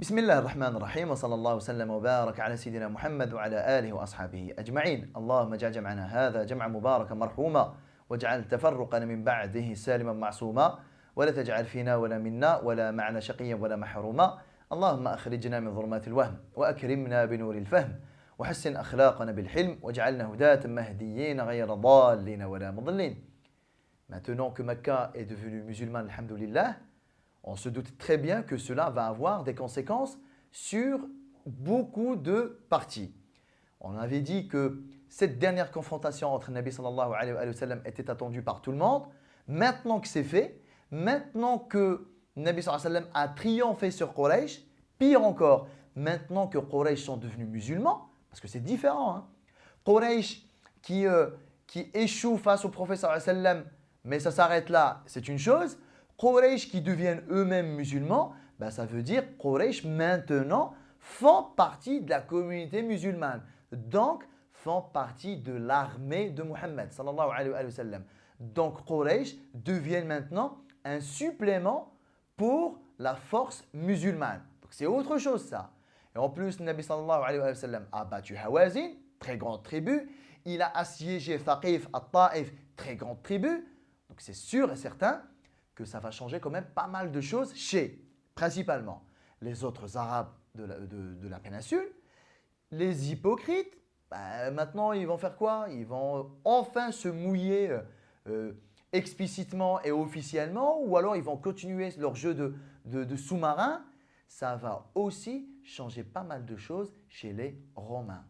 بسم الله الرحمن الرحيم وصلى الله وسلم وبارك على سيدنا محمد وعلى آله وأصحابه أجمعين. اللهم اجعل جمعنا هذا جمعا مباركا مرحوما واجعل تفرقنا من بعده سالما معصوما ولا تجعل فينا ولا منا ولا معنا شقيا ولا محروما. اللهم أخرجنا من ظلمات الوهم وأكرمنا بنور الفهم وحسن أخلاقنا بالحلم واجعلنا هداة مهديين غير ضالين ولا مضلين. Maintenant que Makkah est devenu musulman, alhamdoulilah, on se doute très bien que cela va avoir des conséquences sur beaucoup de parties. On avait dit que cette dernière confrontation entre Nabi sallallahu alayhi wa sallam était attendue par tout le monde. Maintenant que c'est fait, maintenant que Nabi sallallahu alayhi wa sallam a triomphé sur Quraysh, pire encore, maintenant que Quraysh sont devenus musulmans, parce que c'est différent, hein. Quraysh qui échoue face au prophète sallallahu alayhi wa sallam, mais ça s'arrête là, c'est une chose. Quraysh qui deviennent eux-mêmes musulmans, ben ça veut dire Quraysh maintenant font partie de la communauté musulmane. Donc, font partie de l'armée de Muhammad sallallahu alayhi wa sallam. Donc, Quraysh deviennent maintenant un supplément pour la force musulmane. Donc, c'est autre chose ça. Et en plus, le Nabi sallallahu alayhi wa sallam a battu Hawazin, très grande tribu. Il a assiégé Thaqif, At-Ta'if, très grande tribu. Donc, c'est sûr et certain que ça va changer quand même pas mal de choses chez, principalement, les autres Arabes de la péninsule. Les hypocrites, maintenant, ils vont faire quoi? Ils vont enfin se mouiller explicitement et officiellement, ou alors ils vont continuer leur jeu de sous-marins. Ça va aussi changer pas mal de choses chez les Romains.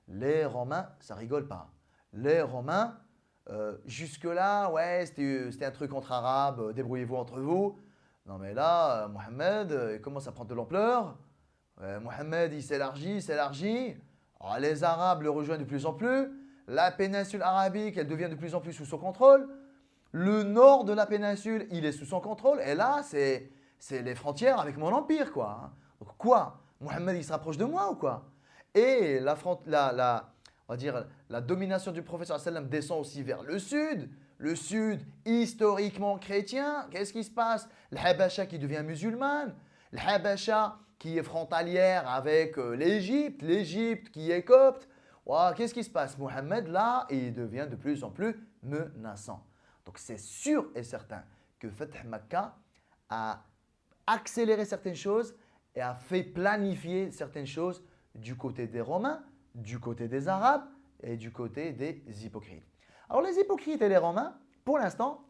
Les Romains, ça rigole pas. Les Romains, jusque-là, ouais, c'était un truc entre Arabes, débrouillez-vous entre vous. Non mais là, Mohammed, il commence à prendre de l'ampleur. Mohammed, il s'élargit. Alors, les Arabes le rejoignent de plus en plus. La péninsule arabique, elle devient de plus en plus sous son contrôle. Le nord de la péninsule, il est sous son contrôle. Et là, c'est les frontières avec mon empire, quoi, hein. Donc quoi? Mohammed, il se rapproche de moi ou quoi? Et on va dire, la domination du prophète sallallahu alayhi wa sallam descend aussi vers le sud. Le sud, historiquement chrétien. Qu'est-ce qui se passe? L'Habasha qui devient musulmane. L'Habasha qui est frontalière avec l'Égypte. L'Égypte qui est copte. Wow, qu'est-ce qui se passe? Mohammed, là, il devient de plus en plus menaçant. Donc, c'est sûr et certain que Fath Makkah a accéléré certaines choses et a fait planifier certaines choses du côté des Romains, du côté des Arabes et du côté des hypocrites. Alors les hypocrites et les Romains, pour l'instant,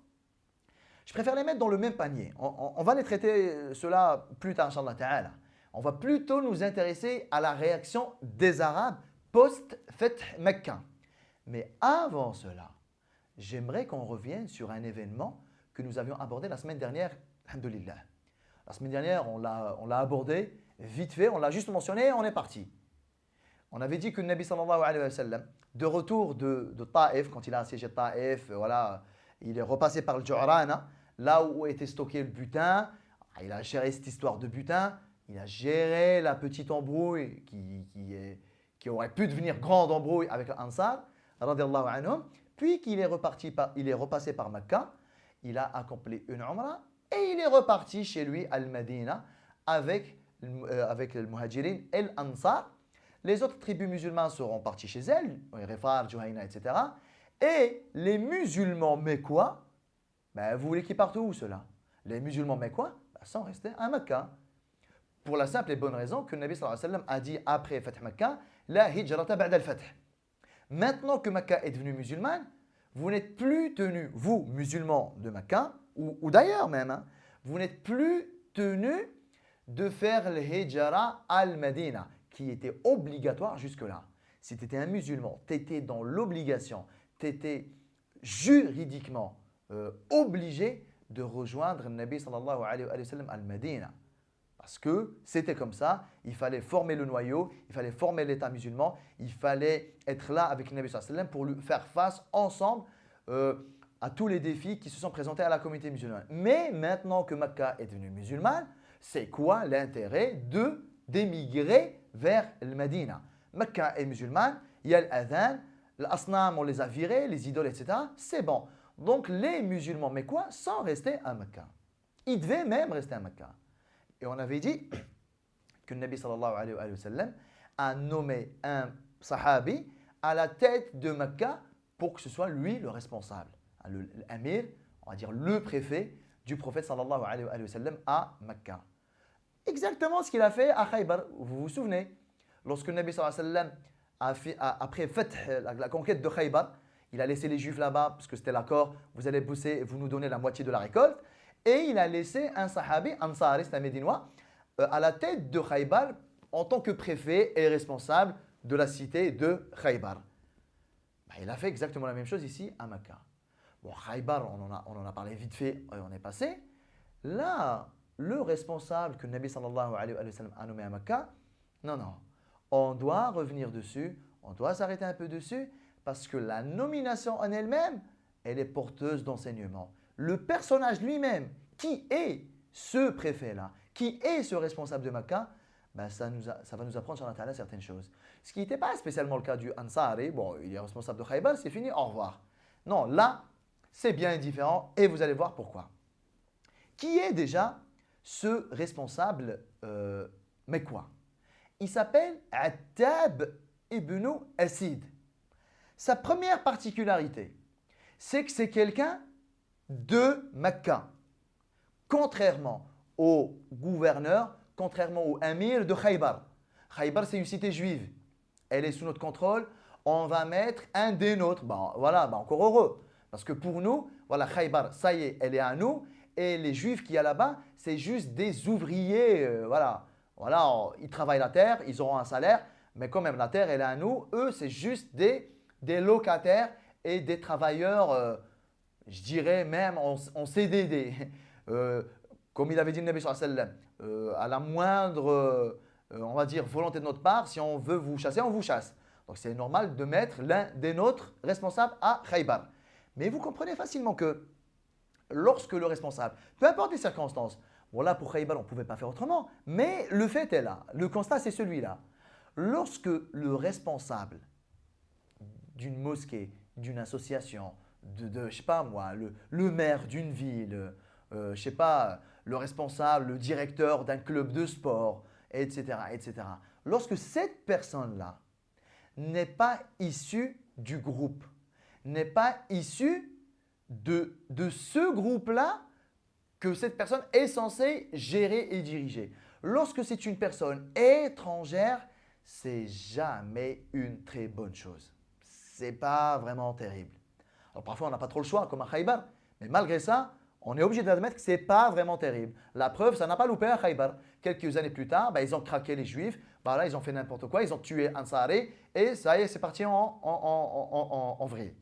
je préfère les mettre dans le même panier. On va les traiter cela plus tard, Inch'Allah Ta'ala. On va plutôt nous intéresser à la réaction des Arabes post-Fath Mecca. Mais avant cela, j'aimerais qu'on revienne sur un événement que nous avions abordé la semaine dernière, alhamdoulilah. La semaine dernière, on l'a abordé vite fait, on l'a juste mentionné et on est parti. On avait dit que le Nabi sallallahu alayhi wa sallam, de retour de Taïf, quand il a assiégé Taïf, voilà, il est repassé par le Ju'rana, là où était stocké le butin. Il a géré cette histoire de butin, il a géré la petite embrouille qui aurait pu devenir grande embrouille avec l'Ansar, radiallahu anhum, puis qu'il est repassé par Mecca, il a accompli une Umrah et il est reparti chez lui à Al-Madina avec le Muhajirin et l'Ansar. Les autres tribus musulmanes seront partis chez elles, Rifar, Juhayna, etc. Et les musulmans mécois, vous voulez qu'ils partent où ceux-là? Les musulmans mécois sont restés à Mecca. Pour la simple et bonne raison que le Nabi sallallahu alayhi wa sallam a dit après Fath Mecca, la hijrata ba'da al-fath. Maintenant que Mecca est devenue musulmane, vous n'êtes plus tenus, vous musulmans de Mecca, ou d'ailleurs même, hein, vous n'êtes plus tenus de faire le hijra al-Madina, qui était obligatoire jusque-là. Si tu étais un musulman, tu étais dans l'obligation, tu étais juridiquement obligé de rejoindre le Nabi sallallahu alayhi wa sallam al-Madina. Parce que c'était comme ça, il fallait former le noyau, il fallait former l'État musulman, il fallait être là avec le Nabi sallallahu alayhi wa sallam pour lui faire face ensemble à tous les défis qui se sont présentés à la communauté musulmane. Mais maintenant que Mecca est devenue musulmane, c'est quoi l'intérêt d'émigrer vers le Medina? Mecca est musulmane, il y a l'adhan, l'asnam, on les a virés, les idoles, etc. C'est bon. Donc les musulmans mécois sont restés à Mecca. Ils devaient même rester à Mecca. Et on avait dit que le Nabi sallallahu alayhi wa sallam a nommé un sahabi à la tête de Mecca pour que ce soit lui le responsable. L'amir, on va dire le préfet du prophète sallallahu alayhi wa sallam à Mecca. Exactement ce qu'il a fait à Khaybar. Vous vous souvenez, lorsque le Nabi sallallahu alayhi wa sallam après la conquête de Khaybar, il a laissé les Juifs là-bas parce que c'était l'accord, vous allez pousser et vous nous donnez la moitié de la récolte. Et il a laissé un sahabi, Ansari, c'est un Médinois, à la tête de Khaybar en tant que préfet et responsable de la cité de Khaybar. Il a fait exactement la même chose ici à Mecca. Bon, Khaybar, on en a parlé vite fait et on est passé. Là, le responsable que le Nabi sallallahu alayhi wa sallam a nommé à Mecca, non. On doit revenir dessus, on doit s'arrêter un peu dessus parce que la nomination en elle-même, elle est porteuse d'enseignement. Le personnage lui-même, qui est ce préfet-là, qui est ce responsable de Mecca, ça va nous apprendre sur Internet certaines choses. Ce qui n'était pas spécialement le cas du Ansari, bon, il est responsable de Khaybar, c'est fini, au revoir. Non, là, c'est bien différent et vous allez voir pourquoi. Qui est déjà ce responsable mecquois? Il s'appelle Attab ibn Asid. Sa première particularité, c'est que c'est quelqu'un de Mecca. Contrairement au gouverneur, contrairement au amir de Khaybar. Khaybar, c'est une cité juive. Elle est sous notre contrôle. On va mettre un des nôtres. Encore heureux. Parce que pour nous, voilà, Khaybar, ça y est, elle est à nous. Et les juifs qui y a là-bas, c'est juste des ouvriers. Voilà, ils travaillent la terre, ils auront un salaire. Mais quand même, la terre, elle est à nous. Eux, c'est juste des locataires et des travailleurs, je dirais même en CDD. Comme il avait dit le Nabi sallallahu alayhi wa sallam, à la moindre, on va dire, volonté de notre part, si on veut vous chasser, on vous chasse. Donc c'est normal de mettre l'un des nôtres responsables à Khaybar. Mais vous comprenez facilement que lorsque le responsable, peu importe les circonstances, voilà, pour Khaybar, on ne pouvait pas faire autrement, mais le fait est là, le constat c'est celui-là. Lorsque le responsable d'une mosquée, d'une association, je sais pas moi, le maire d'une ville, je sais pas, le responsable, le directeur d'un club de sport, etc., etc. Lorsque cette personne-là n'est pas issue du groupe, n'est pas issue de ce groupe-là que cette personne est censée gérer et diriger. Lorsque c'est une personne étrangère, c'est jamais une très bonne chose. C'est pas vraiment terrible. Alors parfois on n'a pas trop le choix comme à Khaybar, mais malgré ça, on est obligé d'admettre que ce n'est pas vraiment terrible. La preuve, ça n'a pas loupé à Khaybar. Quelques années plus tard, ils ont craqué les Juifs, là, ils ont fait n'importe quoi, ils ont tué Ansari et ça y est, c'est parti en vrille.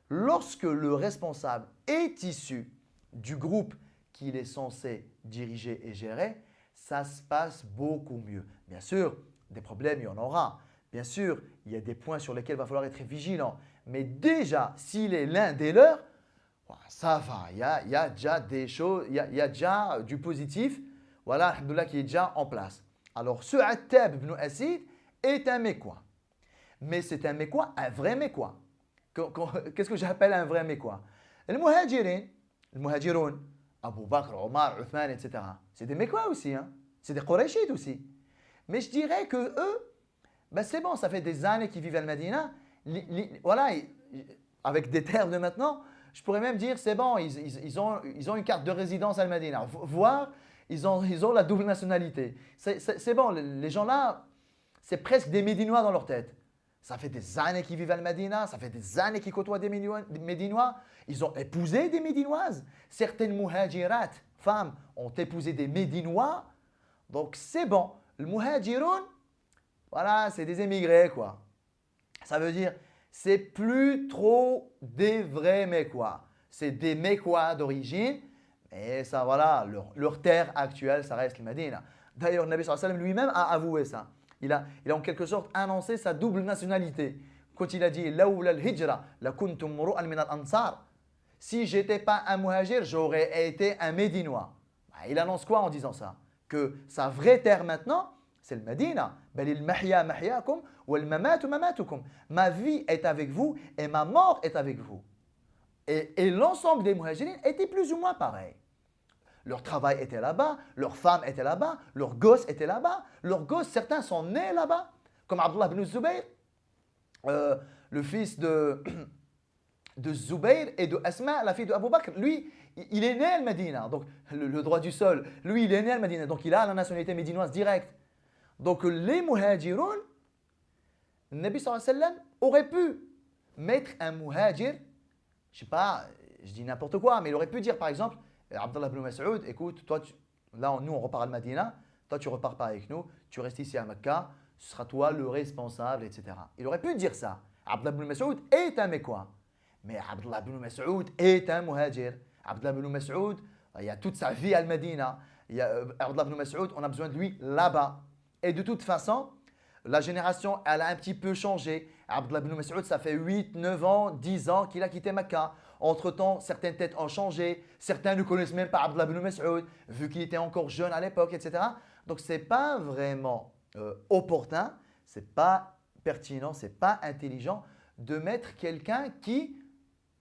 Lorsque le responsable est issu du groupe qu'il est censé diriger et gérer, ça se passe beaucoup mieux. Bien sûr, des problèmes, il y en aura. Bien sûr, il y a des points sur lesquels il va falloir être vigilant. Mais déjà, s'il est l'un des leurs, ça va, il y a déjà des choses, il y a déjà du positif, voilà, alhamdoulilah, qui est déjà en place. Alors, ce Attab ibn Asid est un Mécois. Mais c'est un Mécois, un vrai Mécois. Qu'est-ce que j'appelle un vrai Mécois? Le Muhajiroun, Abu Bakr, Omar, Uthman, etc. C'est des Mécois aussi, hein? C'est des Qurayshites aussi. Mais je dirais que eux, c'est bon, ça fait des années qu'ils vivent à Medina. Voilà, avec des termes de maintenant, je pourrais même dire c'est bon, ils ont une carte de résidence à Medina, voire ils ont la double nationalité. C'est bon, les gens là, c'est presque des Médinois dans leur tête. Ça fait des années qu'ils vivent à Medina, ça fait des années qu'ils côtoient des Médinois. Ils ont épousé des Médinoises. Certaines muhajirat, femmes, ont épousé des Médinois. Donc c'est bon. Le muhajiroun, voilà, c'est des émigrés quoi. Ça veut dire c'est plus trop des vrais Mécois. C'est des Mécois d'origine, mais ça voilà, leur terre actuelle, ça reste le Médina. D'ailleurs, le Nabi sallallahu alayhi wa sallam lui-même a avoué ça. Il a en quelque sorte annoncé sa double nationalité. Quand il a dit Lawla al-hijra, la kuntum muru'an min al-ansar. Si j'étais pas un muhajir, j'aurais été un Médinois. Il annonce quoi en disant ça? Que sa vraie terre maintenant, c'est le Médina. Ma vie est avec vous et ma mort est avec vous. Et l'ensemble des muhajirines était plus ou moins pareil. Leur travail était là-bas, leurs femmes étaient là-bas, leurs gosses étaient là-bas. Leurs gosses, certains sont nés là-bas, comme Abdullah ibn Zubayr, le fils de Zubayr et de Asma, la fille de Abu Bakr. Lui, il est né à Medina, donc le droit du sol. Lui, il est né à Medina, donc il a la nationalité médinoise directe. Donc les muhajiroun, le Nabi sallallahu alayhi wa sallam aurait pu mettre un muhajir, je sais pas, je dis n'importe quoi, mais il aurait pu dire par exemple, Abdullah ibn Mas'ud, écoute, toi, là, nous on repart à Medina, toi tu repars pas avec nous, tu restes ici à Mecca, ce sera toi le responsable, etc. Il aurait pu dire ça. Abdullah ibn Mas'ud est un Mécois. Mais Abdullah ibn Mas'ud est un muhajir. Abdullah ibn Mas'ud, il a toute sa vie à Medina. Abdullah ibn Mas'ud, on a besoin de lui là-bas. Et de toute façon, la génération, elle a un petit peu changé. Abdullah ibn Mas'ud, ça fait 8, 9 ans, 10 ans qu'il a quitté Mecca. Entre-temps, certaines têtes ont changé. Certains ne connaissent même pas Abdullah ibn Mas'ud, vu qu'il était encore jeune à l'époque, etc. Donc, ce n'est pas vraiment opportun, ce n'est pas pertinent, ce n'est pas intelligent de mettre quelqu'un qui,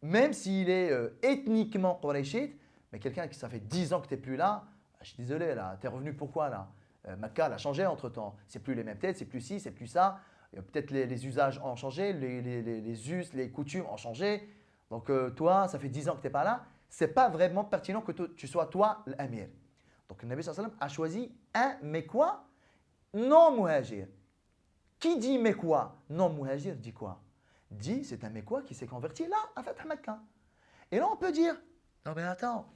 même s'il est ethniquement Qurayshite, mais quelqu'un qui ça fait 10 ans que tu n'es plus là, je suis désolé, là, tu es revenu pourquoi là Mecca a changé entre-temps. C'est plus les mêmes têtes, c'est plus ci, c'est plus ça. Peut-être les usages ont changé, les us, les coutumes ont changé. Donc toi, ça fait 10 ans que tu n'es pas là. Ce n'est pas vraiment pertinent que tu sois toi l'amir. Donc le Nabi sallallahu alayhi wa sallam a choisi un Mécois non muhajir. Qui dit Mécois non muhajir dit quoi? Dit c'est un Mécois qui s'est converti là, à Fath Mecca. Et là on peut dire, non mais attends,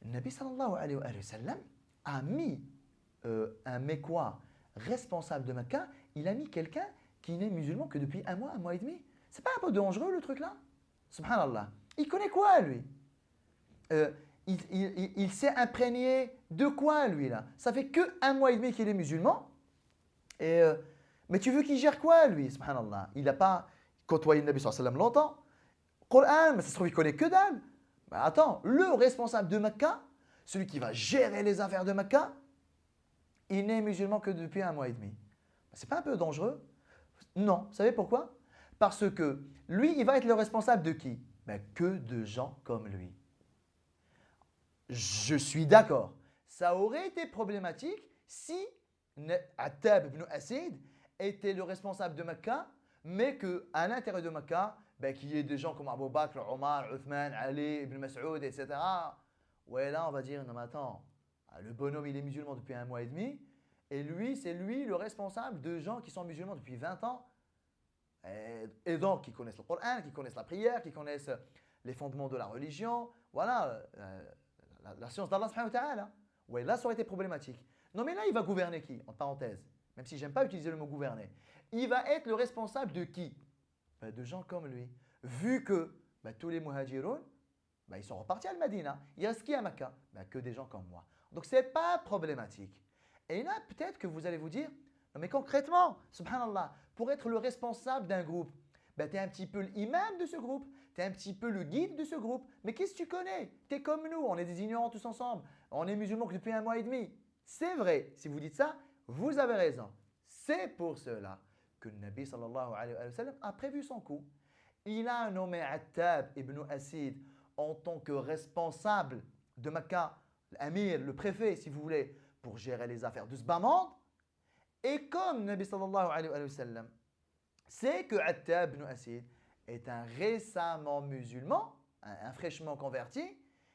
le Nabi sallallahu alayhi wa sallam a mis un Mécois responsable de Mecca, il a mis quelqu'un qui n'est musulman que depuis un mois et demi. C'est pas un peu dangereux le truc là? Subhanallah. Il connaît quoi lui? Il s'est imprégné de quoi lui là? Ça fait que un mois et demi qu'il est musulman. Mais tu veux qu'il gère quoi lui? Subhanallah. Il n'a pas côtoyé le Nabi sallallahu alayhi wa sallam longtemps. Coran, mais ça se trouve il connaît que dalle. Mais attends, le responsable de Mecca, celui qui va gérer les affaires de Mecca, il n'est musulman que depuis un mois et demi. C'est pas un peu dangereux? Non. Vous savez pourquoi? Parce que lui, il va être le responsable de qui? Ben, que de gens comme lui. Je suis d'accord. Ça aurait été problématique si Attab ibn Asid était le responsable de Mecca, mais qu'à l'intérieur de Mecca, ben, qu'il y ait des gens comme Abu Bakr, Omar, Uthman, Ali, Ibn Mas'ud, etc. Ouais, là, on va dire, non mais attends, le bonhomme, il est musulman depuis un mois et demi, et lui, c'est lui le responsable de gens qui sont musulmans depuis 20 ans, et donc qui connaissent le Coran, qui connaissent la prière, qui connaissent les fondements de la religion, voilà, la science d'Allah subhanahu wa ta'ala. Ouais, là, ça aurait été problématique. Non, mais là, il va gouverner qui? En parenthèse, même si j'aime pas utiliser le mot gouverner. Il va être le responsable de qui? Ben, de gens comme lui. Vu que ben, tous les muhajiroun, ben, ils sont repartis à Medina. Il reste qui à Mecca? Ben, que des gens comme moi. Donc, ce n'est pas problématique. Et là, peut-être que vous allez vous dire, non, mais concrètement, subhanallah, pour être le responsable d'un groupe, ben, tu es un petit peu l'imam de ce groupe, tu es un petit peu le guide de ce groupe. Mais qu'est-ce que tu connais? Tu es comme nous, on est des ignorants tous ensemble. On est musulmans depuis un mois et demi. C'est vrai, si vous dites ça, vous avez raison. C'est pour cela que le Nabi sallallahu alayhi wa sallam a prévu son coup. Il a nommé Attab ibn Asid en tant que responsable de Mecca, l'amir, le préfet si vous voulez, pour gérer les affaires de ce bas monde. Et comme le Nabi sallallahu alayhi wa sallam sait que Attab ibn Asid est un récemment musulman, un fraîchement converti,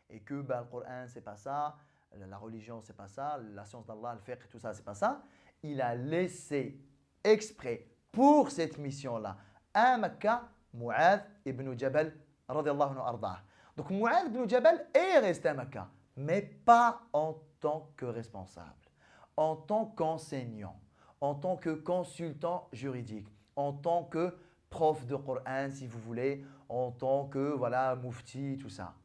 et que ben, le Coran c'est pas ça, la religion c'est pas ça, la science d'Allah, le fiqh, tout ça c'est pas ça, il a laissé exprès pour cette mission-là à Mecca Mu'adh ibn Jabal radiyallahu anhu ardah. Donc Mu'adh ibn Jabal est resté à Mecca, mais pas en tant que responsable, en tant qu'enseignant, en tant que consultant juridique, en tant que prof de Coran si vous voulez, en tant que voilà, mufti, tout ça.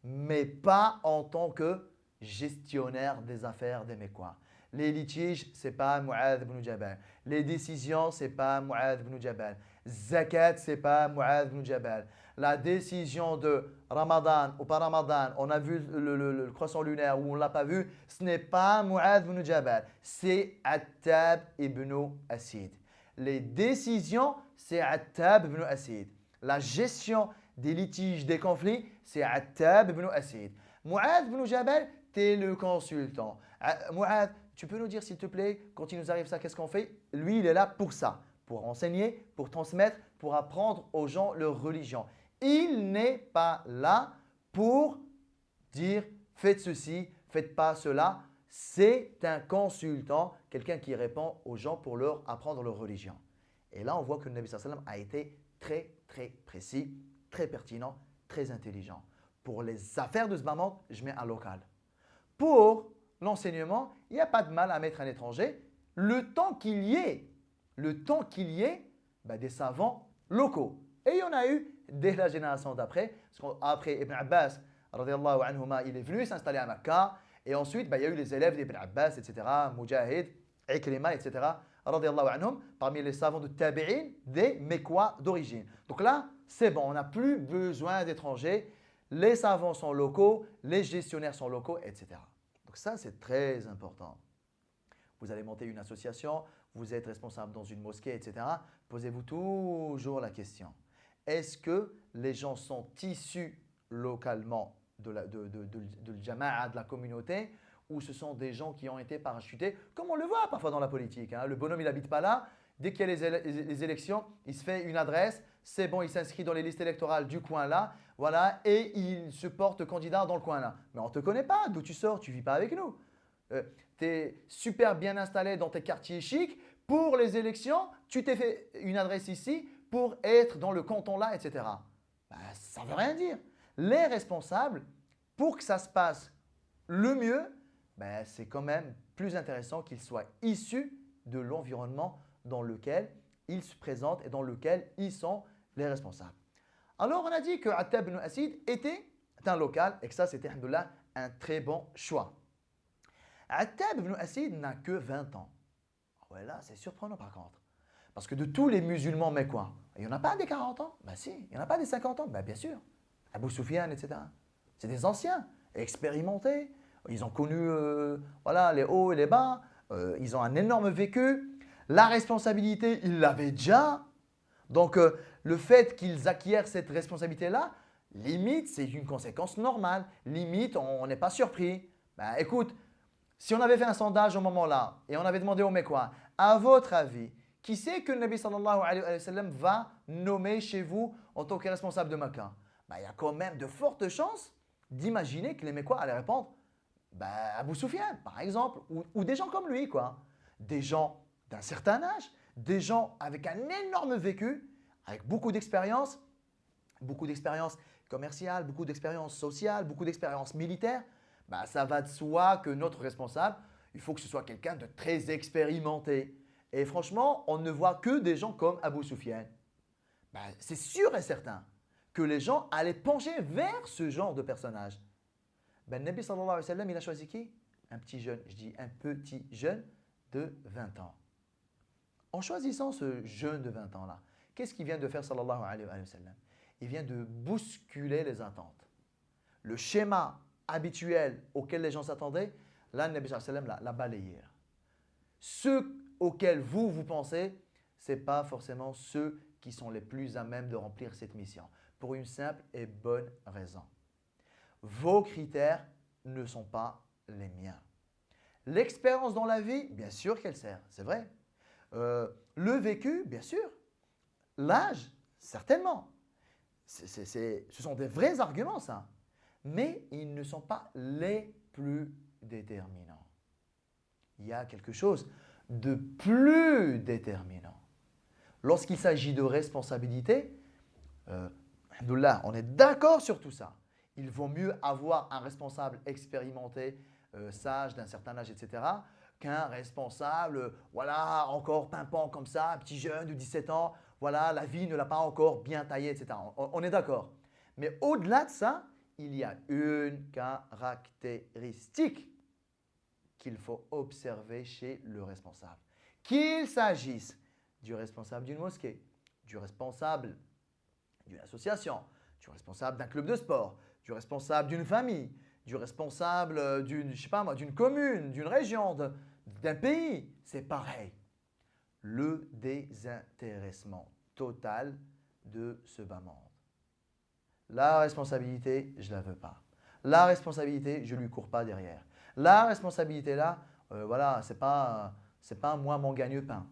Mais pas en tant que gestionnaire des affaires des Mécois. Les litiges, ce n'est pas Mu'adh ibn Jabal. Les décisions, ce n'est pas Mu'adh ibn Jabal. Zakat, ce n'est pas Mu'adh ibn Jabal. La décision de Ramadan ou pas Ramadan, on a vu le croissant lunaire ou on ne l'a pas vu, ce n'est pas Mu'adh ibn Jabal. C'est Attab ibn Asid. Les décisions, c'est Attab ibn Asid. La gestion des litiges, des conflits, c'est Attab ibn Asid. Mu'adh ibn Jabal, tu es le consultant. Mouad, tu peux nous dire s'il te plaît, quand il nous arrive ça, qu'est-ce qu'on fait? Lui, il est là pour ça, pour enseigner, pour transmettre, pour apprendre aux gens leur religion. Il n'est pas là pour dire faites ceci, faites pas cela. C'est un consultant, quelqu'un qui répond aux gens pour leur apprendre leur religion. Et là, on voit que le Nabi sallallahu alayhi wa sallam a été très, très précis, très pertinent, très intelligent. Pour les affaires de ce moment, je mets un local. Pour l'enseignement, il n'y a pas de mal à mettre un étranger, le temps qu'il y ait, des savants locaux. Et il y en a eu dès la génération d'après. Après Ibn Abbas, radiyallahu anhuma, il est venu s'installer à Makkah. Et ensuite, il y a eu les élèves d'Ibn Abbas, etc., Mujahid, Ikrima, etc., radiyallahu anhum, parmi les savants de Tabi'in, des Mekwa d'origine. Donc là, c'est bon, on n'a plus besoin d'étrangers. Les savants sont locaux, les gestionnaires sont locaux, etc. Donc ça, c'est très important. Vous allez monter une association, vous êtes responsable dans une mosquée, etc. Posez-vous toujours la question. Est-ce que les gens sont issus localement de jama'a, de la communauté, ou ce sont des gens qui ont été parachutés, comme on le voit parfois dans la politique. Hein. Le bonhomme, il n'habite pas là. Dès qu'il y a les élections, il se fait une adresse, c'est bon, il s'inscrit dans les listes électorales du coin là, voilà, et il se porte candidat dans le coin là. Mais on ne te connaît pas, d'où tu sors, tu ne vis pas avec nous. Tu es super bien installé dans tes quartiers chics. Pour les élections, tu t'es fait une adresse ici pour être dans le canton là, etc. Ça ne veut rien dire. Les responsables, pour que ça se passe le mieux, c'est quand même plus intéressant qu'ils soient issus de l'environnement dans lequel ils se présentent et dans lequel ils sont les responsables. Alors, on a dit que Attab ibn Asid était un local et que ça, c'était alhamdoulilah, un très bon choix. Attab ibn Asid n'a que 20 ans. Ouais, là, c'est surprenant par contre. Parce que de tous les musulmans mécois, il n'y en a pas des 40 ans? Si. Il n'y en a pas des 50 ans? Bien sûr. Abu Sufyan, etc. C'est des anciens, expérimentés. Ils ont connu les hauts et les bas. Ils ont un énorme vécu. La responsabilité, ils l'avaient déjà. Donc, le fait qu'ils acquièrent cette responsabilité-là, limite, c'est une conséquence normale. Limite, on n'est pas surpris. Écoute, si on avait fait un sondage au moment-là et on avait demandé aux Mécois, à votre avis, qui c'est que le Nabi sallallahu alayhi wa sallam va nommer chez vous en tant que responsable de Makkah? Il y a quand même de fortes chances d'imaginer que les Mécois allaient répondre Abu Sufyan, par exemple, ou des gens comme lui, quoi. Des gens d'un certain âge, des gens avec un énorme vécu, avec beaucoup d'expérience commerciale, beaucoup d'expérience sociale, beaucoup d'expérience militaire. Ça va de soi que notre responsable, il faut que ce soit quelqu'un de très expérimenté. Et franchement, on ne voit que des gens comme Abu Sufyan. C'est sûr et certain que les gens allaient pencher vers ce genre de personnage. Le Nabi sallallahu alayhi wa sallam, il a choisi qui? Un petit jeune, je dis un petit jeune de 20 ans. En choisissant ce jeune de 20 ans-là, qu'est-ce qu'il vient de faire sallallahu alayhi wa sallam? Il vient de bousculer les attentes. Le schéma habituel auquel les gens s'attendaient, là, le Nabi sallallahu alayhi wa sallam l'a balayé. Ceux auxquels vous pensez, ce n'est pas forcément ceux qui sont les plus à même de remplir cette mission. Pour une simple et bonne raison. Vos critères ne sont pas les miens. L'expérience dans la vie, bien sûr qu'elle sert, c'est vrai. Le vécu, bien sûr. L'âge, certainement. Ce sont des vrais arguments, ça. Mais ils ne sont pas les plus déterminants. Il y a quelque chose de plus déterminant. Lorsqu'il s'agit de responsabilité, alhamdoulilah, on est d'accord sur tout ça. Il vaut mieux avoir un responsable expérimenté, sage, d'un certain âge, etc., qu'un responsable, encore pimpant comme ça, un petit jeune de 17 ans, la vie ne l'a pas encore bien taillé, etc. On est d'accord. Mais au-delà de ça, il y a une caractéristique qu'il faut observer chez le responsable. Qu'il s'agisse du responsable d'une mosquée, du responsable d'une association, du responsable d'un club de sport, du responsable d'une famille, du responsable d'une commune, d'une région, d'un pays, c'est pareil. Le désintéressement total de ce bas monde. La responsabilité, je ne la veux pas. la responsabilité, je ne lui cours pas derrière. La responsabilité là, voilà, c'est pas moi mon gagne-pain.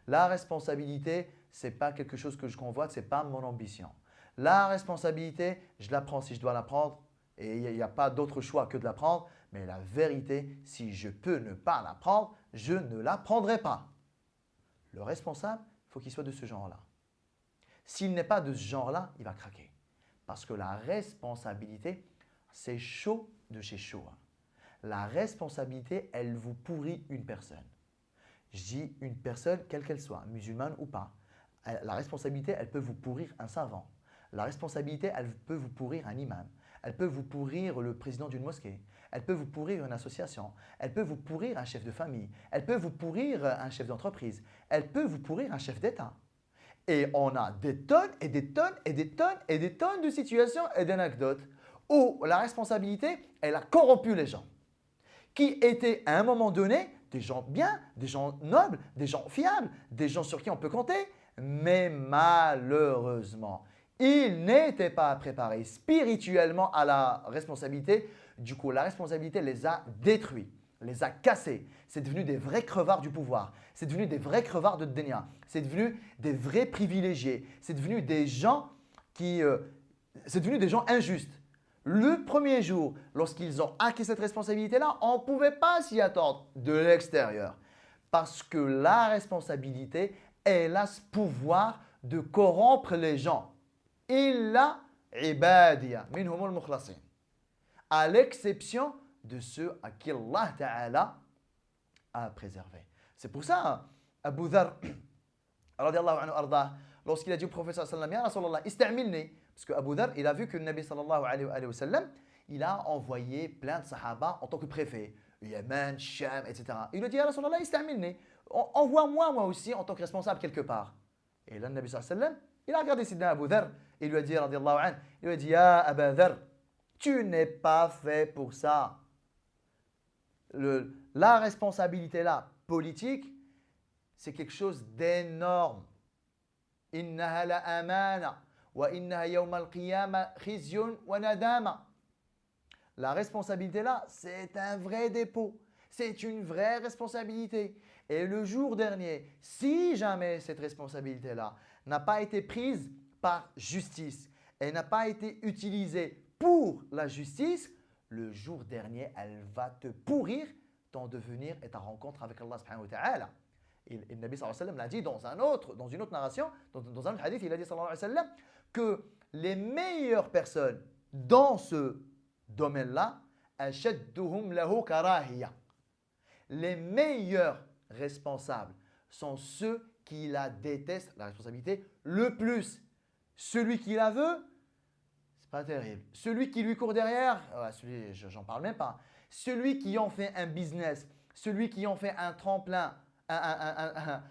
La responsabilité, ce n'est pas quelque chose que je convoite, ce n'est pas mon ambition. La responsabilité, je la prends si je dois la prendre et il n'y a pas d'autre choix que de la prendre. Mais la vérité, si je peux ne pas la prendre, je ne la prendrai pas. Le responsable, il faut qu'il soit de ce genre-là. S'il n'est pas de ce genre-là, il va craquer. Parce que la responsabilité, c'est chaud de chez chaud. La responsabilité, elle vous pourrit une personne. Je dis une personne, quelle qu'elle soit, musulmane ou pas. La responsabilité, elle peut vous pourrir un savant. La responsabilité, elle peut vous pourrir un imam. Elle peut vous pourrir le président d'une mosquée. Elle peut vous pourrir une association. Elle peut vous pourrir un chef de famille. Elle peut vous pourrir un chef d'entreprise. Elle peut vous pourrir un chef d'État. Et on a des tonnes et des tonnes et des tonnes et des tonnes de situations et d'anecdotes où la responsabilité, elle a corrompu les gens. Qui étaient à un moment donné des gens bien, des gens nobles, des gens fiables, des gens sur qui on peut compter. Mais malheureusement, ils n'étaient pas préparés spirituellement à la responsabilité. Du coup, la responsabilité les a détruits, les a cassés. C'est devenu des vrais crevards du pouvoir. C'est devenu des vrais crevards de Dunya. C'est devenu des vrais privilégiés. C'est devenu des gens injustes. Le premier jour, lorsqu'ils ont acquis cette responsabilité-là, on ne pouvait pas s'y attendre de l'extérieur. Parce que la responsabilité, elle a ce pouvoir de corrompre les gens. Illa ibadiya minhumul mukhlasin. À l'exception de ceux à qui Allah Ta'ala a préservé. C'est pour ça, Abu Dharr, radiallahu anhu ardah, lorsqu'il a dit au prophète sallallahu alayhi wa sallam, Ya Rasulallah, ista'milni. Parce qu'Abu Dharr, il a vu que le Nabi sallallahu alayhi wa sallam, il a envoyé plein de sahaba en tant que préfet. Yémen, Sham, etc. Il lui a dit, Ya Rasulallah, ista'milni. Envoie-moi moi aussi en tant que responsable quelque part. Et là, le Nabi sallallahu alayhi wa sallam, il a regardé Sidna Abu Dharr. Il lui a dit, radiallahu anhu, il lui a dit, Ya Abu Dharr, tu n'es pas fait pour ça. La responsabilité là, politique, c'est quelque chose d'énorme. Innaha la amana wa innaha yawma al-qiyama khizyun wa nadama. La responsabilité là, c'est un vrai dépôt. C'est une vraie responsabilité. Et le jour dernier, si jamais cette responsabilité-là n'a pas été prise par justice et n'a pas été utilisée pour la justice, le jour dernier, elle va te pourrir ton devenir et ta rencontre avec Allah subhanahu wa ta'ala. Et le Nabi sallallahu alayhi wa sallam l'a dit dans une autre narration, dans un autre hadith, il a dit sallallahu alayhi wa sallam que les meilleures personnes dans ce domaine-là, ashadduhum lahu karahiya. Les meilleurs responsables sont ceux qui la détestent, la responsabilité, le plus. Celui qui la veut, c'est pas terrible. Celui qui lui court derrière, celui, j'en parle même pas. Celui qui en fait un business, celui qui en fait un tremplin, un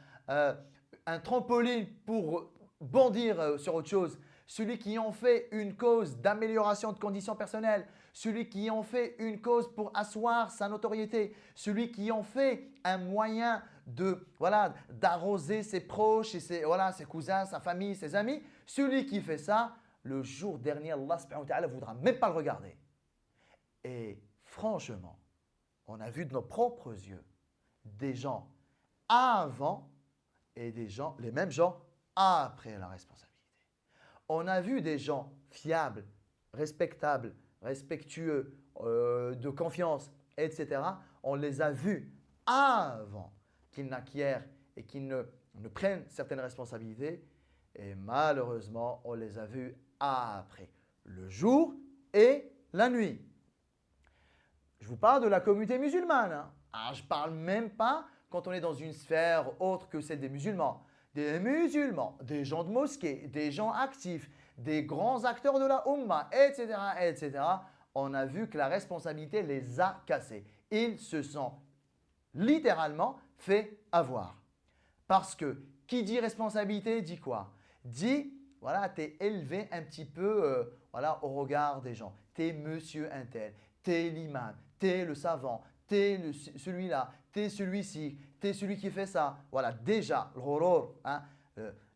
trampoline pour bondir sur autre chose, celui qui en fait une cause d'amélioration de conditions personnelles, celui qui en fait une cause pour asseoir sa notoriété, celui qui en fait un moyen d'arroser ses proches, et ses cousins, sa famille, ses amis, celui qui fait ça, le jour dernier, Allah subhanahu wa ta'ala ne voudra même pas le regarder. Et franchement, on a vu de nos propres yeux des gens avant et les mêmes gens après la responsabilité. On a vu des gens fiables, respectables, respectueux, de confiance, etc. On les a vus avant qu'ils n'acquièrent et qu'ils ne prennent certaines responsabilités. Et malheureusement, on les a vus après, le jour et la nuit. Je vous parle de la communauté musulmane. Je ne parle même pas quand on est dans une sphère autre que celle des musulmans. Des musulmans, des gens de mosquée, des gens actifs, des grands acteurs de la Ummah, etc., etc. On a vu que la responsabilité les a cassés. Ils se sont littéralement fait avoir. Parce que qui dit responsabilité dit quoi? Dit, voilà, tu es élevé un petit peu au regard des gens. Tu es monsieur un tel, tu es l'imam, tu es le savant, tu es celui-là, tu es celui-ci, tu es celui qui fait ça. Voilà, déjà, le ghurur,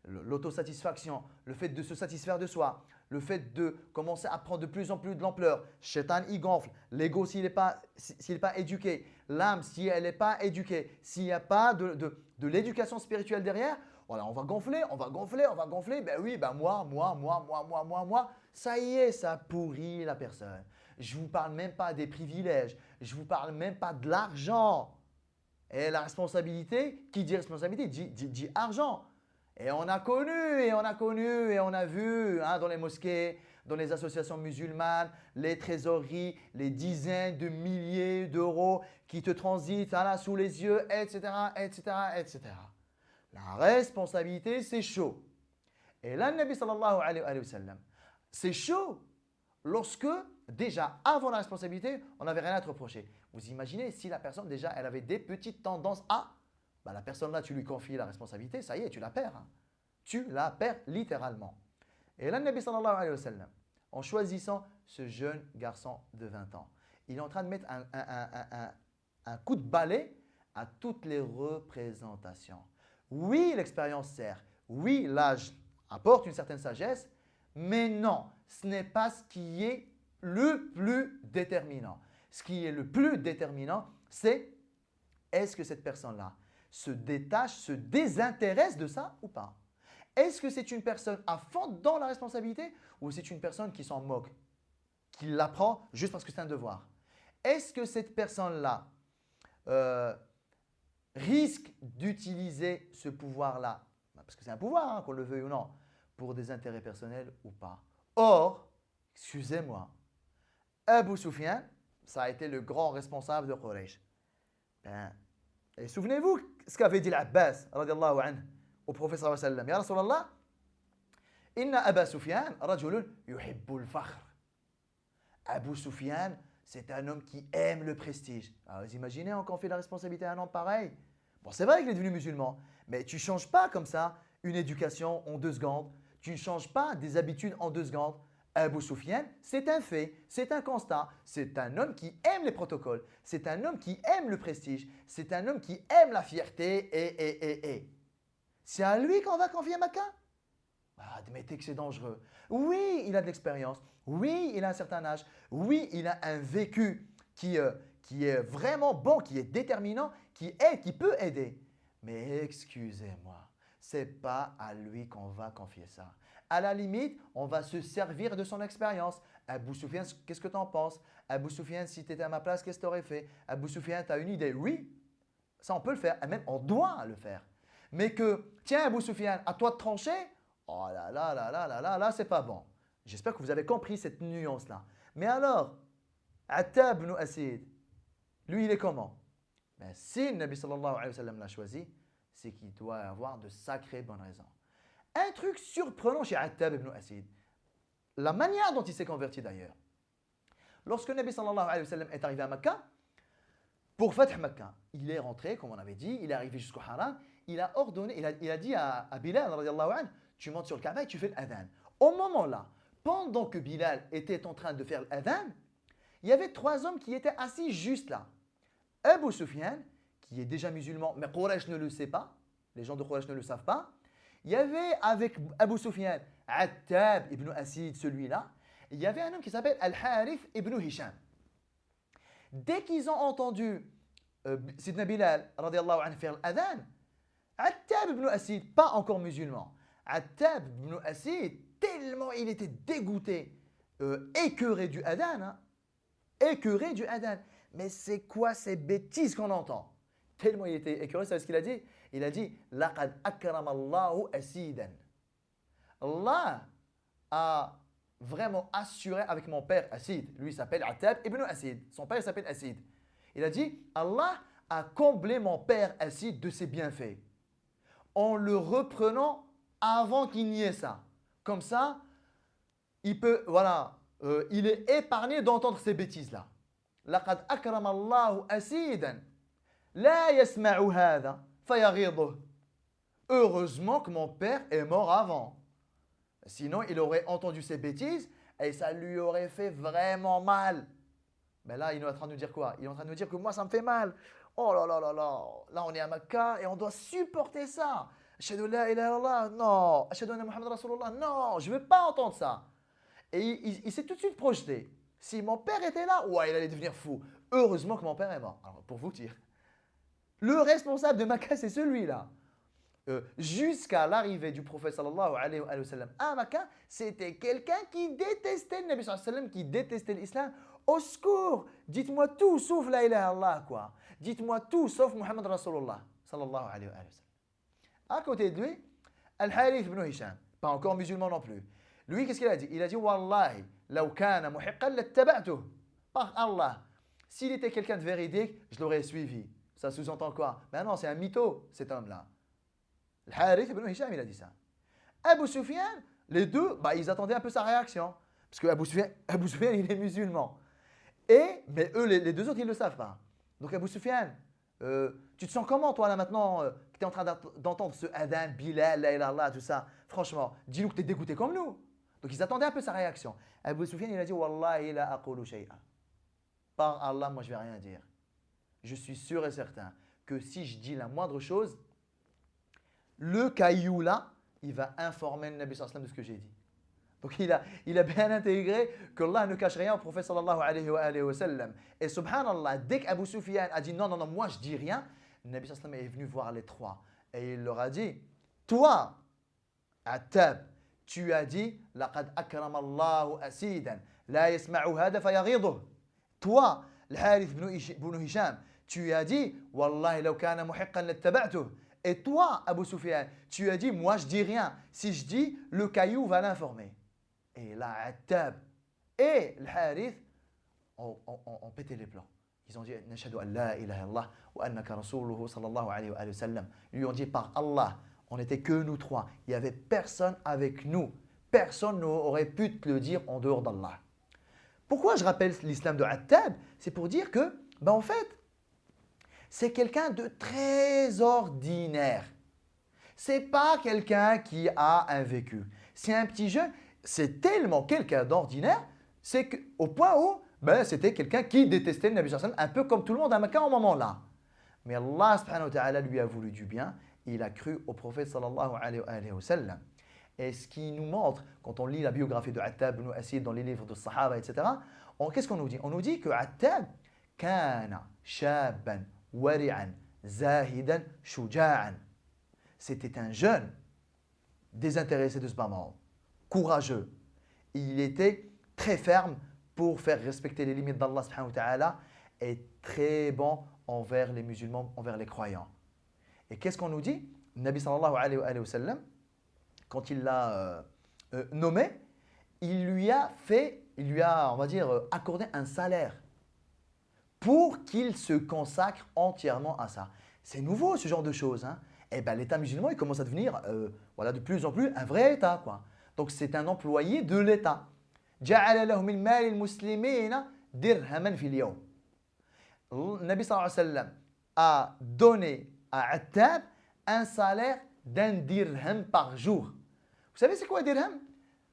l'autosatisfaction, le fait de se satisfaire de soi, le fait de commencer à prendre de plus en plus de l'ampleur, Shaitan il gonfle, l'ego s'il n'est pas, éduqué, l'âme si elle n'est pas éduquée, s'il n'y a pas de l'éducation spirituelle derrière, voilà, on va gonfler, on va gonfler, on va gonfler. Ben oui, ben moi. Ça y est, ça pourrit la personne. Je ne vous parle même pas des privilèges, je ne vous parle même pas de l'argent. Et la responsabilité, qui dit responsabilité, dit argent. Et on a connu, et on a vu hein, dans les mosquées, dans les associations musulmanes, les trésoreries, les dizaines de milliers d'euros qui te transitent là, sous les yeux, etc., etc., etc. La responsabilité, c'est chaud. Et là, le Nabi sallallahu alayhi wa sallam, c'est chaud lorsque, déjà, avant la responsabilité, on n'avait rien à te reprocher. Vous imaginez si la personne, déjà, elle avait des petites tendances à, bah, la personne là, tu lui confies la responsabilité, ça y est, tu la perds. Hein. Tu la perds littéralement. Et là, le Nabi sallallahu alayhi wa sallam, en choisissant ce jeune garçon de 20 ans, il est en train de mettre un coup de balai à toutes les représentations. Oui, l'expérience sert. Oui, l'âge apporte une certaine sagesse, mais non, ce n'est pas ce qui est le plus déterminant. Ce qui est le plus déterminant, c'est est-ce que cette personne-là se détache, se désintéresse de ça ou pas? Est-ce que c'est une personne à fond dans la responsabilité ou c'est une personne qui s'en moque, qui l'apprend juste parce que c'est un devoir? Est-ce que cette personne-là risque d'utiliser ce pouvoir-là, parce que c'est un pouvoir, hein, qu'on le veuille ou non, pour des intérêts personnels ou pas? Or, excusez-moi, Abu Sufyan, ça a été le grand responsable de Quraysh. Ben, et souvenez-vous ce qu'avait dit l'Abbas, radiallahu anhu, au prophète sallallahu alayhi wa sallam. Ya Rasulallah, inna Aba Sufyan rajulun yuhibbul fakhr. Abu Sufyan, c'est un homme qui aime le prestige. Alors, vous imaginez on confie la responsabilité à un homme pareil? Bon, c'est vrai qu'il est devenu musulman, mais tu ne changes pas comme ça une éducation en 2 secondes. Tu ne changes pas des habitudes en 2 secondes. Abu Sufyan, c'est un fait, c'est un constat. C'est un homme qui aime les protocoles. C'est un homme qui aime le prestige. C'est un homme qui aime la fierté et. C'est à lui qu'on va confier Makkah? Admettez que c'est dangereux. Oui, il a de l'expérience. Oui, il a un certain âge. Oui, il a un vécu qui est vraiment bon, qui est déterminant, qui aide, qui peut aider. Mais excusez-moi, ce n'est pas à lui qu'on va confier ça. À la limite, on va se servir de son expérience. Abu Sufyan, qu'est-ce que tu en penses? Abu Sufyan, si tu étais à ma place, qu'est-ce que tu aurais fait? Abu Sufyan, tu as une idée? Oui, ça on peut le faire, et même on doit le faire. Mais que, tiens Abu Sufyan, à toi de trancher, oh là, c'est pas bon. J'espère que vous avez compris cette nuance-là. Mais alors, Attab ibn Asid, lui, il est comment? Ben, si le Nabi sallallahu alayhi wa sallam l'a choisi, c'est qu'il doit avoir de sacrées bonnes raisons. Un truc surprenant chez Attab ibn Asid, la manière dont il s'est converti d'ailleurs. Lorsque le Nabi sallallahu alayhi wa sallam est arrivé à Makkah, pour Fath Makkah, il est rentré, comme on avait dit, il est arrivé jusqu'au Haram, il a ordonné, il a dit à Bilal, radiallahu anhu, tu montes sur le Kaaba et tu fais l'adhan. Au moment là, pendant que Bilal était en train de faire l'adhan, il y avait 3 hommes qui étaient assis juste là. Abu Sufyan, qui est déjà musulman, mais Quraysh ne le sait pas, les gens de Quraysh ne le savent pas. Il y avait avec Abu Sufyan, Attab ibn Asid, celui-là. Il y avait un homme qui s'appelle Al-Harith ibn Hisham. Dès qu'ils ont entendu Sidna Bilal radiallahu anhu faire l'adhan, Attab ibn Asid, pas encore musulman, Attab ibn Asid, tellement il était dégoûté, écœuré du adhan, hein, écœuré du adhan. Mais c'est quoi ces bêtises qu'on entend? Tellement il était écœuré, c'est ce qu'il a dit. Il a dit laqad akrama Allahu asidan. Allah a vraiment assuré avec mon père Asid. Lui s'appelle Attab ibn Asid. Son père s'appelle Asid. Il a dit Allah a comblé mon père Asid de ses bienfaits en le reprenant avant qu'il n'y ait ça. Comme ça, il peut, voilà, il est épargné d'entendre ces bêtises-là. لقد أكرم الله أسيدا لا يسمع هذا فيغيظه. Heureusement que mon père est mort avant. Sinon, il aurait entendu ces bêtises et ça lui aurait fait vraiment mal. Mais là, il est en train de nous dire quoi? Il est en train de nous dire que moi, ça me fait mal. Oh là là là là. Là, on est à Makkah et on doit supporter ça. Ashhadu la ilaha illallah. Non. Ashhadu anna Muhammad Rasulullah. Non, je ne veux pas entendre ça. Et il s'est tout de suite projeté. Si mon père était là, ouais, il allait devenir fou. Heureusement que mon père est mort. Alors, pour vous dire, le responsable de Makkah, c'est celui-là. Jusqu'à l'arrivée du prophète sallallahu alayhi wa sallam à Makkah, c'était quelqu'un qui détestait le Nabi sallallahu alayhi wa sallam, qui détestait l'islam. Au secours, dites-moi tout sauf la ilaha illallah, quoi. Dites-moi tout sauf Muhammad Rasulullah sallallahu alayhi wa sallam. À côté de lui, Al-Harith ibn Hisham, pas encore musulman non plus. Lui, qu'est-ce qu'il a dit? Il a dit Wallahi, law kana muhiqqan lattaba'tuh. Par Allah, s'il était quelqu'un de véridique, je l'aurais suivi. Ça sous-entend quoi? Ben non, c'est un mytho, cet homme-là. Al-Harith ibn Hisham, il a dit ça. Abu Sufyan, les deux, bah, ils attendaient un peu sa réaction. Parce que Abu Sufyan, il est musulman. Mais eux, les deux autres, ils ne le savent pas. Donc Abu Sufyan, tu te sens comment, toi, là, maintenant, que tu es en train d'entendre ce adhan, Bilal, la ilaha illallah, tout ça? Franchement, dis-nous que tu es dégoûté comme nous. Donc ils attendaient un peu sa réaction. Abu Sufyan, il a dit Wallahi la aqulu shay'a. Par Allah, moi, je ne vais rien dire. Je suis sûr et certain que si je dis la moindre chose, le caillou là, il va informer le Nabi sallallahu alayhi wa sallam de ce que j'ai dit. Donc il a bien intégré que Allah ne cache rien au prophète sallallahu alayhi wa sallam. Et subhanallah, dès qu'Abu Sufyan a dit non, non, non, moi je dis rien, le Nabi sallallahu alayhi wa sallam est venu voir les trois. Et il leur a dit, toi, Attab, tu as dit, laqad akrama Allahu asidan, la yasma'u hada fayaghidhu. Toi, Al-Harith ibn Hisham, tu as dit, wallahi law kana muhiqqan lattaba'tuh. Et toi, Abu Sufyan, tu as dit, moi je dis rien. Si je dis, le caillou va l'informer. Et là, Attab et Al-Harith ont pété les plans. Ils ont dit, Nashhadu an la ilaha illallah wa annaka rasuluhu sallallahu alayhi wa sallam. Ils lui ont dit, par Allah, on n'était que nous trois. Il n'y avait personne avec nous. Personne n'aurait pu te le dire en dehors d'Allah. Pourquoi je rappelle l'islam de Attab? C'est pour dire que, ben en fait, c'est quelqu'un de très ordinaire. C'est pas quelqu'un qui a un vécu. C'est un petit jeune, c'est tellement quelqu'un d'ordinaire, c'est au point où ben, c'était quelqu'un qui détestait le Nabi sallallahu alayhi wa sallam, un peu comme tout le monde à Makkah en moment-là. Mais Allah subhanahu wa ta'ala lui a voulu du bien, il a cru au prophète sallallahu alayhi wa sallam. Et ce qui nous montre, quand on lit la biographie de Attab ibn Asid dans les livres de Sahaba, etc., qu'est-ce qu'on nous dit? On nous dit que Attab, kana shaban wari'an zahidan shuja'an. C'était un jeune désintéressé de ce bas monde, courageux. Il était très ferme pour faire respecter les limites d'Allah subhanahu wa ta'ala et très bon envers les musulmans, envers les croyants. Et qu'est-ce qu'on nous dit? Nabi sallallahu alayhi wa sallam, quand il l'a nommé, il lui a, on va dire, accordé un salaire pour qu'il se consacre entièrement à ça. C'est nouveau ce genre de choses. Hein. Et ben, l'État musulman, il commence à devenir voilà, de plus en plus un vrai État. Quoi. Donc c'est un employé de l'État. جعل له من مال المسلمين درهما في اليوم. Nabi sallallahu alayhi wa sallam a donné à Attab un salaire d'un dirham par jour. Vous savez c'est quoi un dirham?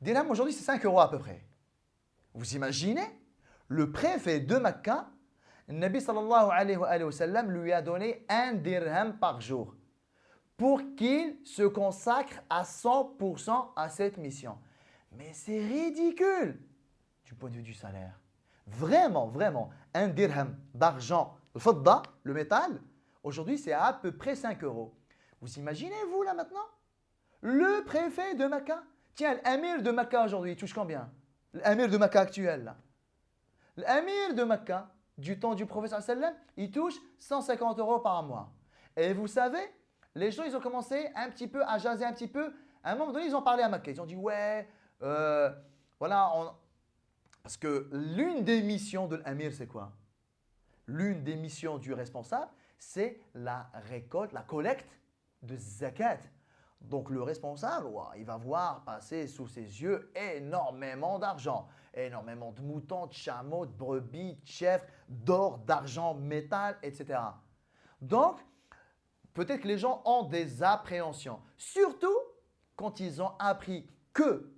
Dirham aujourd'hui c'est 5 € à peu près. Vous imaginez? Le préfet de Makkah, Nabi sallallahu alayhi wa sallam lui a donné un dirham par jour pour qu'il se consacre à 100% à cette mission. Mais c'est ridicule du point de vue du salaire. Vraiment, vraiment, un dirham d'argent, le fadda, le métal, aujourd'hui c'est à peu près 5 €. Vous imaginez vous là maintenant? Le préfet de Makkah, tiens, l'amir de Makkah aujourd'hui, il touche combien? L'amir de Makkah actuel là. L'amir de Makkah, du temps du prophète sallallahu alayhi wa sallam, il touche 150 € par mois. Et vous savez, les gens ils ont commencé un petit peu à jaser un petit peu. À un moment donné, ils ont parlé à Makkah. Ils ont dit ouais, voilà, parce que l'une des missions de l'amir, c'est quoi? L'une des missions du responsable, c'est la récolte, la collecte de zakat. Donc le responsable, il va voir passer sous ses yeux énormément d'argent, énormément de moutons, de chameaux, de brebis, de chèvres, d'or, d'argent, métal, etc. Donc, peut-être que les gens ont des appréhensions, surtout quand ils ont appris que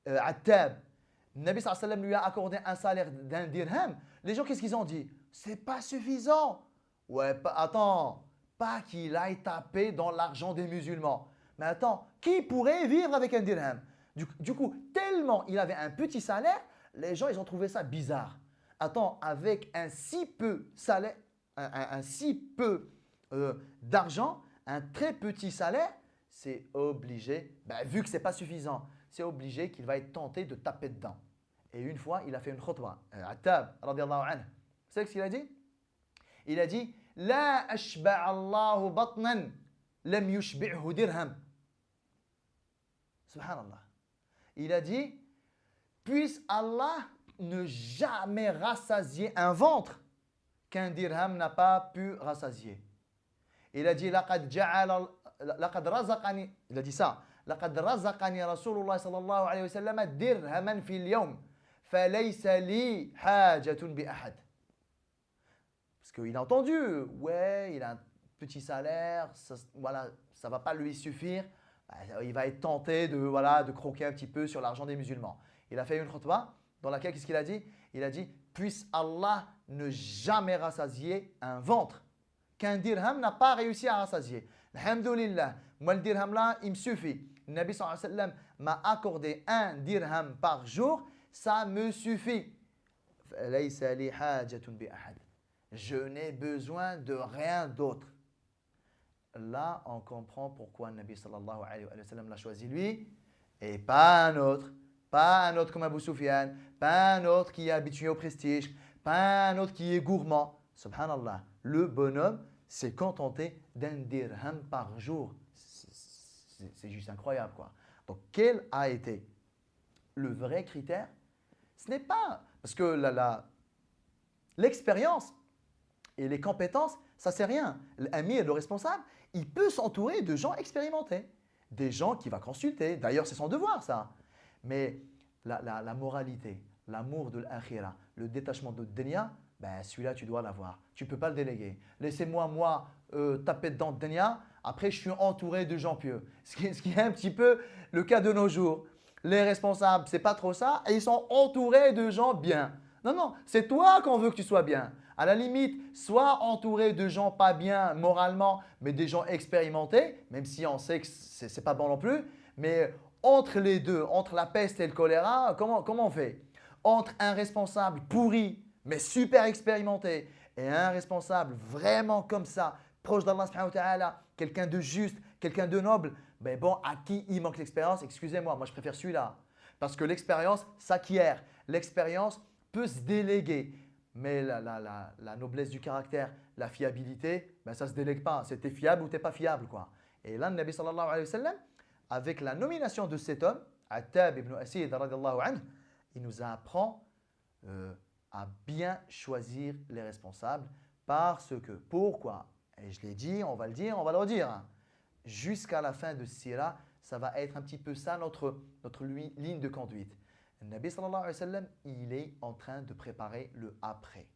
Attab, Nabi sallallahu alayhi wa sallam lui a accordé un salaire d'un dirham. Les gens, qu'est-ce qu'ils ont dit? C'est pas suffisant. Ouais, attends, pas qu'il aille taper dans l'argent des musulmans. Mais attends, qui pourrait vivre avec un dirham? Du coup, tellement il avait un petit salaire, les gens ils ont trouvé ça bizarre. Attends, avec un si peu salaire, un si peu d'argent, un très petit salaire, c'est obligé, vu que ce n'est pas suffisant, c'est obligé qu'il va être tenté de taper dedans. Et une fois, il a fait une khutbah. Attab, radiallahu anhu. Vous savez ce qu'il a dit? Il a dit La ashba'allahu batnan lam yushbi'hu dirham. Subhanallah. Il a dit Puisse Allah ne jamais rassasier un ventre qu'un dirham n'a pas pu rassasier. Il a dit لقد رزقني il a dit ça لقد رزقني رسول الله صلى الله عليه وسلم درهما في اليوم فليس لي حاجة بأحد. Parce qu'il a entendu, ouais, il a un petit salaire, ça, voilà, ça ne va pas lui suffire, il va être tenté de croquer un petit peu sur l'argent des musulmans. Il a fait une khutbah dans laquelle, qu'est-ce qu'il a dit? Il a dit, puisse Allah ne jamais rassasier un ventre qu'un dirham n'a pas réussi à rassasier. Alhamdulillah, moi le dirham là, il me suffit. Le Nabi sallallahu alayhi wa sallam m'a accordé un dirham par jour, ça me suffit. Je n'ai besoin de rien d'autre. Là, on comprend pourquoi le Nabi sallallahu alayhi wa sallam l'a choisi lui et pas un autre. Pas un autre comme Abu Sufyan, pas un autre qui est habitué au prestige, pas un autre qui est gourmand. Subhanallah, le bonhomme s'est contenté d'un dirham par jour. C'est juste incroyable, quoi. Donc, quel a été le vrai critère? Ce n'est pas parce que l'expérience et les compétences, ça c'est rien. L'ami, le responsable, il peut s'entourer de gens expérimentés, des gens qu'il va consulter. D'ailleurs, c'est son devoir, ça. Mais la moralité, l'amour de l'akhira, le détachement de dunya, celui-là, tu dois l'avoir. Tu ne peux pas le déléguer. Laissez-moi, taper dedans de dunya. Après, je suis entouré de gens pieux. Ce qui est un petit peu le cas de nos jours. Les responsables, ce n'est pas trop ça. Et ils sont entourés de gens bien. Non, non, c'est toi qu'on veut que tu sois bien. À la limite, sois entouré de gens pas bien moralement, mais des gens expérimentés, même si on sait que ce n'est pas bon non plus. Mais entre les deux, entre la peste et le choléra, comment on fait? Entre un responsable pourri, mais super expérimenté, et un responsable vraiment comme ça, proche d'Allah subhanahu wa ta'ala, quelqu'un de juste, quelqu'un de noble, à qui il manque l'expérience? Excusez-moi, moi je préfère celui-là. Parce que l'expérience s'acquiert, l'expérience peut se déléguer. Mais la noblesse du caractère, la fiabilité, ça ne se délègue pas. C'est t'es fiable ou t'es pas fiable, quoi. Et là, le Nabi sallallahu alayhi wa sallam, avec la nomination de cet homme, Attab ibn Asid radiyallahu anhu, il nous apprend à bien choisir les responsables parce que, pourquoi? Et je l'ai dit, on va le dire, on va le redire. Jusqu'à la fin de ce sira, ça va être un petit peu ça notre ligne de conduite. Le Nabi sallallahu alayhi wa sallam, il est en train de préparer le après,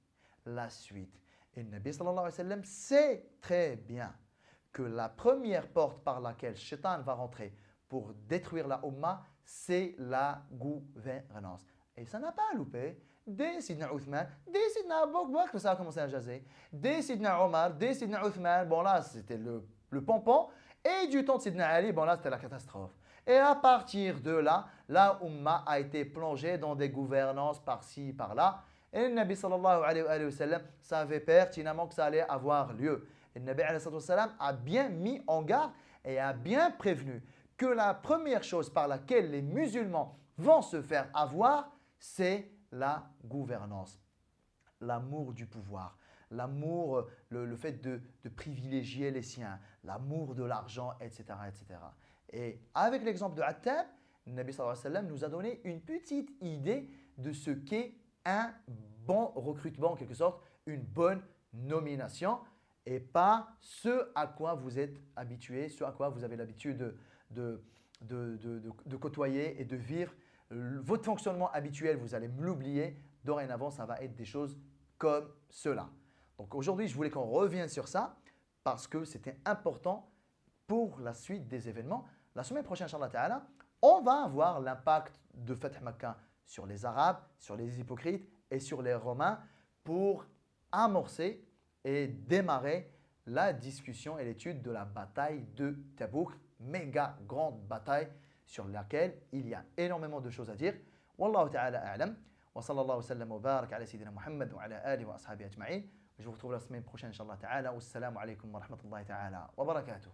la suite. Et le Nabi sallallahu alayhi wa sallam sait très bien que la première porte par laquelle Shaitan va rentrer pour détruire la Ummah, c'est la gouvernance. Et ça n'a pas loupé. Dès Sidna Uthman, dès Sidna Abu Bakr, ça a commencé à jaser. Dès Sidna Omar, dès Sidna Uthman, bon là, c'était le pompon. Et du temps de Sidna Ali, bon là, c'était la catastrophe. Et à partir de là, la Ummah a été plongée dans des gouvernances par-ci, par-là. Et le Nabi sallallahu alayhi wa sallam savait pertinemment que ça allait avoir lieu. Et le Nabi alayhi wa sallam a bien mis en garde et a bien prévenu que la première chose par laquelle les musulmans vont se faire avoir, c'est la gouvernance, l'amour du pouvoir, l'amour, le fait de privilégier les siens, l'amour de l'argent, etc., etc. Et avec l'exemple de Attab, le Nabi sallallahu alayhi wa sallam nous a donné une petite idée de ce qu'est un bon recrutement, en quelque sorte, une bonne nomination et pas ce à quoi vous êtes habitué, ce à quoi vous avez l'habitude de côtoyer et de vivre. Votre fonctionnement habituel, vous allez me l'oublier. Dorénavant, ça va être des choses comme cela. Donc aujourd'hui, je voulais qu'on revienne sur ça parce que c'était important pour la suite des événements. La semaine prochaine, Inch'Allah Ta'ala, on va voir l'impact de Fath Makkah sur les Arabes, sur les hypocrites et sur les Romains pour amorcer et démarrer la discussion et l'étude de la bataille de Tabouk. Méga grande bataille sur laquelle il y a énormément de choses à dire. Wallahu ta'ala a'lam. Wa sallallahu wa sallam wa barak ala sayyidina Muhammad wa ala alihi wa ashabihi ajma'in. Je vous retrouve la semaine prochaine, Inch'Allah ta'ala. Wassalamu alaikum wa rahmatullahi ta'ala wa barakatuh.